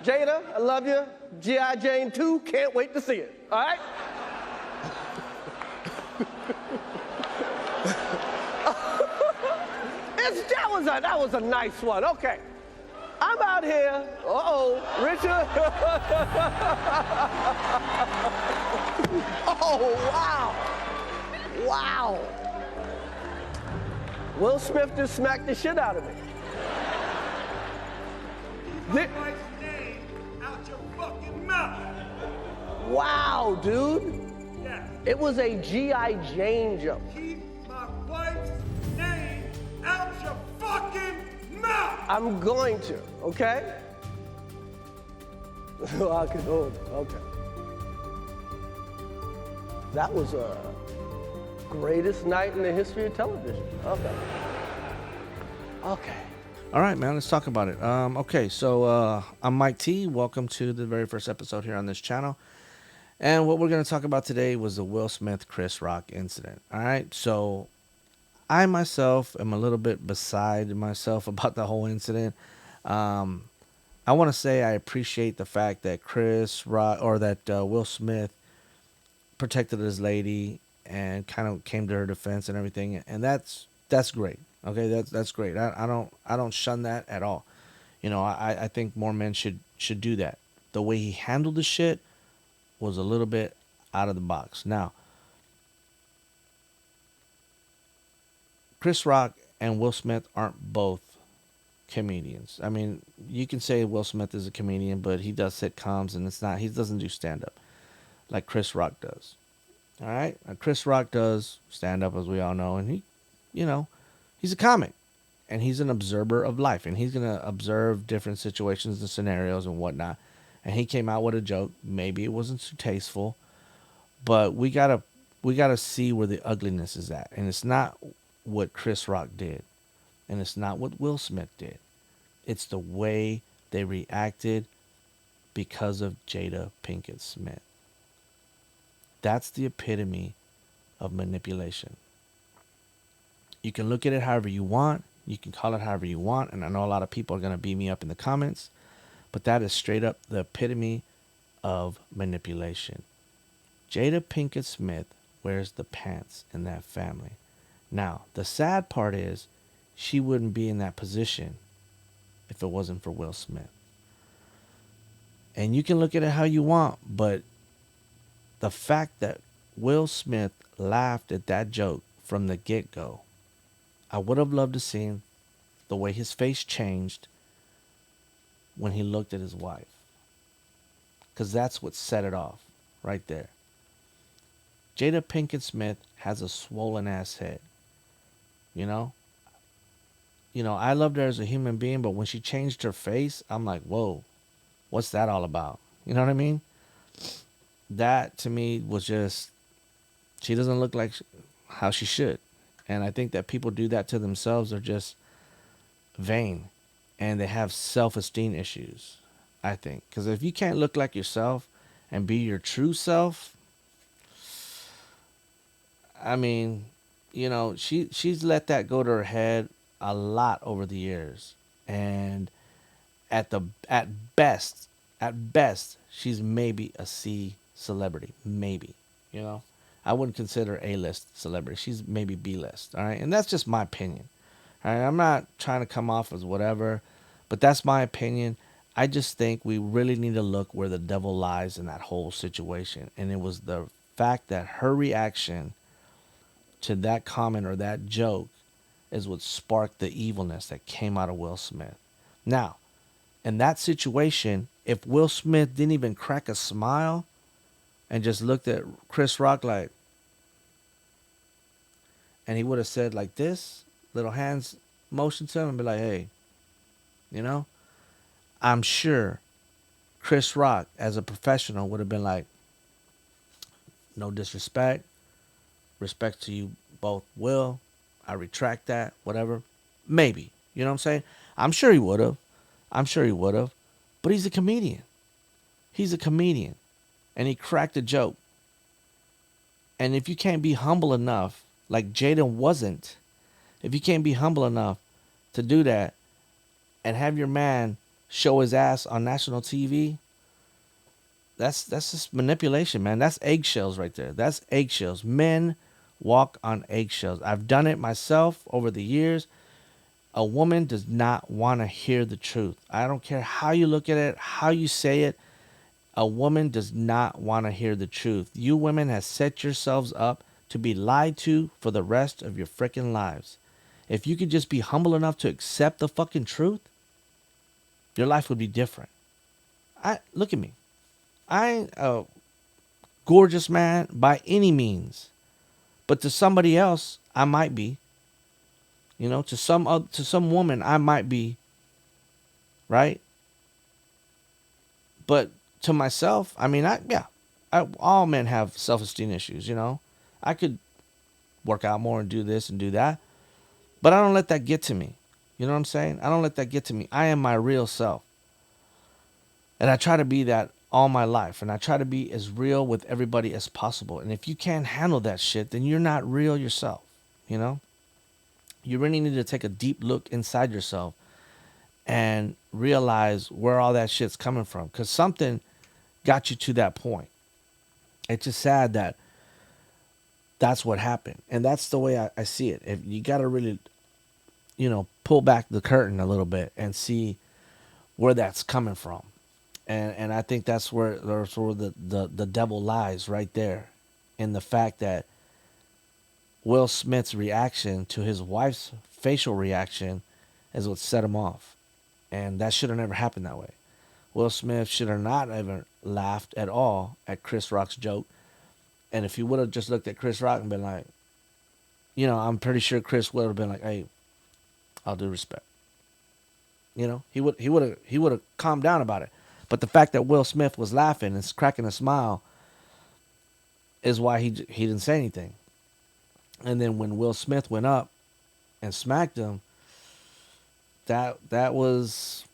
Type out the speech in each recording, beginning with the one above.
Jada, I love you. G.I. Jane 2, can't wait to see it. All right? That was a nice one. Okay. I'm out here. Richard. Oh, wow. Wow. Will Smith just smacked the shit out of me. Keep my wife's name out your fucking mouth. Wow, dude. Yes. It was a G.I. Jane joke. Keep my wife's name out your fucking mouth. I'm going to, okay? I can hold it, okay. That was a greatest night in the history of television. Okay. Okay. All right, man, let's talk about it. Okay, so I'm Mike T. Welcome to the very first episode here on this channel. And what we're going to talk about today was the Will Smith Chris Rock incident. All right, so I myself am a little bit beside myself about the whole incident. I want to say I appreciate the fact that Chris Rock or that Will Smith protected his lady and kind of came to her defense and everything, and that's great. Okay, that's great. I don't shun that at all. You know, I think more men should do that. The way he handled the shit was a little bit out of the box. Now, Chris Rock and Will Smith aren't both comedians. I mean, you can say Will Smith is a comedian, but he does sitcoms, and he doesn't do stand up like Chris Rock does. All right, now, Chris Rock does stand up, as we all know, and he's a comic, and he's an observer of life, and he's gonna observe different situations and scenarios and whatnot. And he came out with a joke. Maybe it wasn't too tasteful, but we gotta see where the ugliness is at, and it's not what Chris Rock did, and it's not what Will Smith did. It's the way they reacted because of Jada Pinkett Smith. That's the epitome of manipulation. You can look at it however you want. You can call it however you want. And I know a lot of people are going to beat me up in the comments, but that is straight up the epitome of manipulation. Jada Pinkett Smith wears the pants in that family. Now, the sad part is she wouldn't be in that position if it wasn't for Will Smith. And you can look at it how you want, but the fact that Will Smith laughed at that joke from the get-go, I would have loved to see the way his face changed when he looked at his wife. Because that's what set it off right there. Jada Pinkett Smith has a swollen ass head. You know, I loved her as a human being, but when she changed her face, I'm like, whoa, what's that all about? You know what I mean? That to me was just, she doesn't look like how she should. And I think that people do that to themselves. They're just vain and they have self-esteem issues, I think. Because if you can't look like yourself and be your true self, I mean, she's let that go to her head a lot over the years. And at best, she's maybe a C celebrity. Maybe, I wouldn't consider A-list celebrity. She's maybe B-list, all right? And that's just my opinion, all right? I'm not trying to come off as whatever, but that's my opinion. I just think we really need to look where the devil lies in that whole situation. And it was the fact that her reaction to that comment or that joke is what sparked the evilness that came out of Will Smith. Now, in that situation, if Will Smith didn't even crack a smile and just looked at Chris Rock like, and he would have said like this, little hands motion to him and be like, hey, I'm sure Chris Rock as a professional would have been like, no disrespect, respect to you both, Will, I retract that, whatever. Maybe, you know what I'm saying? I'm sure he would have. But he's a comedian. And he cracked a joke. And if you can't be humble enough, like Jaden wasn't, if you can't be humble enough to do that and have your man show his ass on national TV. That's just manipulation, man. That's eggshells right there. That's eggshells. Men walk on eggshells. I've done it myself over the years. A woman does not want to hear the truth. I don't care how you look at it, how you say it. A woman does not want to hear the truth. You women have set yourselves up to be lied to for the rest of your freaking lives. If you could just be humble enough to accept the fucking truth, your life would be different. Look at me. I ain't a gorgeous man by any means, but to somebody else, I might be. You know, to some woman, I might be. Right? But to myself, I mean, all men have self-esteem issues. You know, I could work out more and do this and do that, but I don't let that get to me. You know what I'm saying? I don't let that get to me. I am my real self. And I try to be that all my life. And I try to be as real with everybody as possible. And if you can't handle that shit, then you're not real yourself. You know? You really need to take a deep look inside yourself and realize where all that shit's coming from. Because something got you to that point. It's just sad that that's what happened. And that's the way I see it. If you got to really, pull back the curtain a little bit and see where that's coming from. And I think that's where the devil lies right there, in the fact that Will Smith's reaction to his wife's facial reaction is what set him off. And that should have never happened that way. Will Smith should have not ever laughed at all at Chris Rock's joke. And if he would have just looked at Chris Rock and been like, I'm pretty sure Chris would have been like, hey, I'll do respect. He would have calmed down about it. But the fact that Will Smith was laughing and cracking a smile is why he didn't say anything. And then when Will Smith went up and smacked him, that was,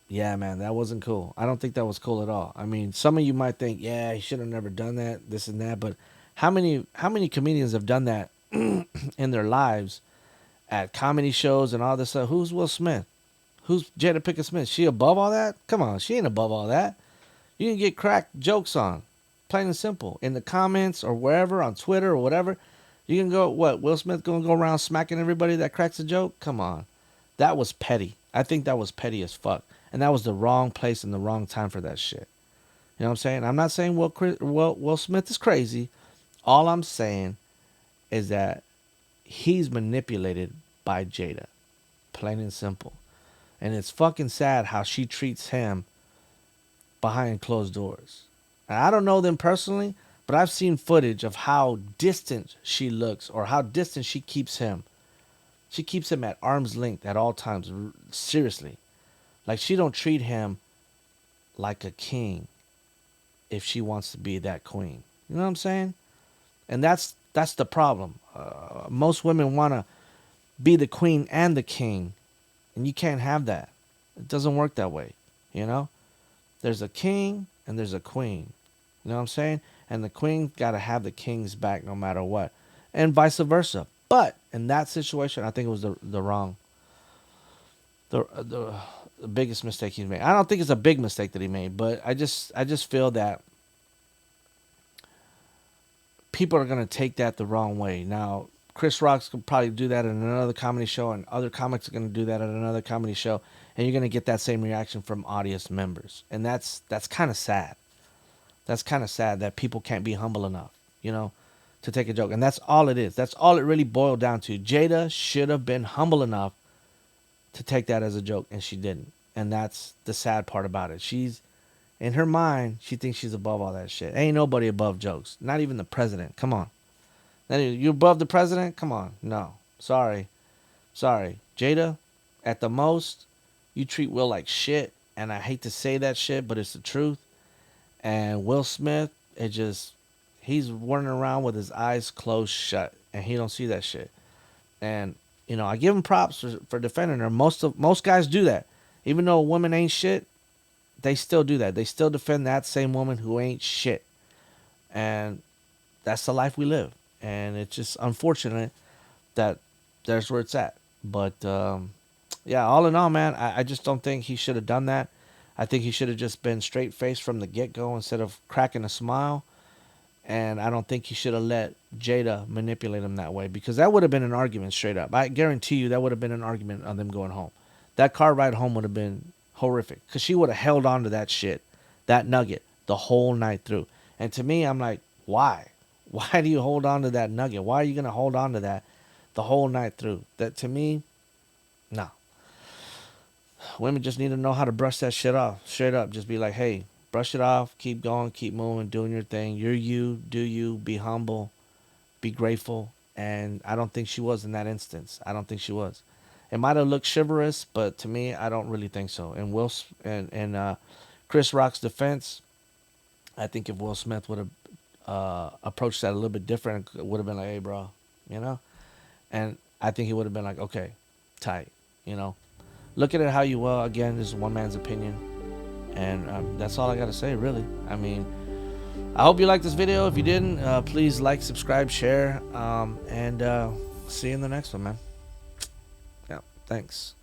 yeah, man, that wasn't cool. I don't think that was cool at all. I mean, some of you might think, yeah, he should have never done that, this and that. But how many comedians have done that in their lives at comedy shows and all this stuff? Who's Will Smith? Who's Jada Pinkett Smith? She above all that? Come on, she ain't above all that. You can get cracked jokes on, plain and simple, in the comments or wherever, on Twitter or whatever. You can go, what, Will Smith gonna go around smacking everybody that cracks a joke? Come on. That was petty. I think that was petty as fuck. And that was the wrong place and the wrong time for that shit. You know what I'm saying? I'm not saying Will Smith is crazy. All I'm saying is that he's manipulated by Jada. Plain and simple. And it's fucking sad how she treats him behind closed doors. And I don't know them personally, but I've seen footage of how distant she looks or how distant she keeps him. She keeps him at arm's length at all times. Seriously. Like, she don't treat him like a king if she wants to be that queen. You know what I'm saying? And that's the problem. Most women want to be the queen and the king. And you can't have that. It doesn't work that way, There's a king and there's a queen. You know what I'm saying? And the queen got to have the king's back no matter what. And vice versa. But in that situation, I think it was the biggest mistake he made. I don't think it's a big mistake that he made, but I just feel that people are going to take that the wrong way. Now, Chris Rock's going to probably do that in another comedy show, and other comics are going to do that at another comedy show, and you're going to get that same reaction from audience members. And that's kind of sad. That's kind of sad that people can't be humble enough, to take a joke. And that's all it is. That's all it really boiled down to. Jada should have been humble enough to take that as a joke, and she didn't. And that's the sad part about it. She's, in her mind, she thinks she's above all that shit. Ain't nobody above jokes. Not even the president. Come on. You above the president? Come on. No. Sorry. Jada, at the most, you treat Will like shit. And I hate to say that shit, but it's the truth. And Will Smith, he's running around with his eyes closed shut. And he don't see that shit. And, I give him props for defending her. Most guys do that. Even though a woman ain't shit, they still do that. They still defend that same woman who ain't shit. And that's the life we live. And it's just unfortunate that there's where it's at. But Yeah, all in all, man, I just don't think he should have done that. I think he should have just been straight faced from the get go instead of cracking a smile. And I don't think he should have let Jada manipulate him that way, because that would have been an argument straight up. I guarantee you that would have been an argument on them going home. That car ride home would have been horrific, because she would have held on to that shit, that nugget, the whole night through. And to me, I'm like, why? Why do you hold on to that nugget? Why are you going to hold on to that the whole night through? That, to me, no. Women just need to know how to brush that shit off. Straight up. Just be like, hey, brush it off. Keep going. Keep moving. Doing your thing. You're you. Do you. Be humble. Be grateful. And I don't think she was in that instance. I don't think she was. It might have looked chivalrous, but to me, I don't really think so. And Chris Rock's defense, I think if Will Smith would have approached that a little bit different, it would have been like, hey, bro, you know? And I think he would have been like, okay, tight, you know? Look at it how you will. Again, this is one man's opinion. And that's all I got to say, really. I mean, I hope you liked this video. If you didn't, please like, subscribe, share. And see you in the next one, man. Yeah, thanks.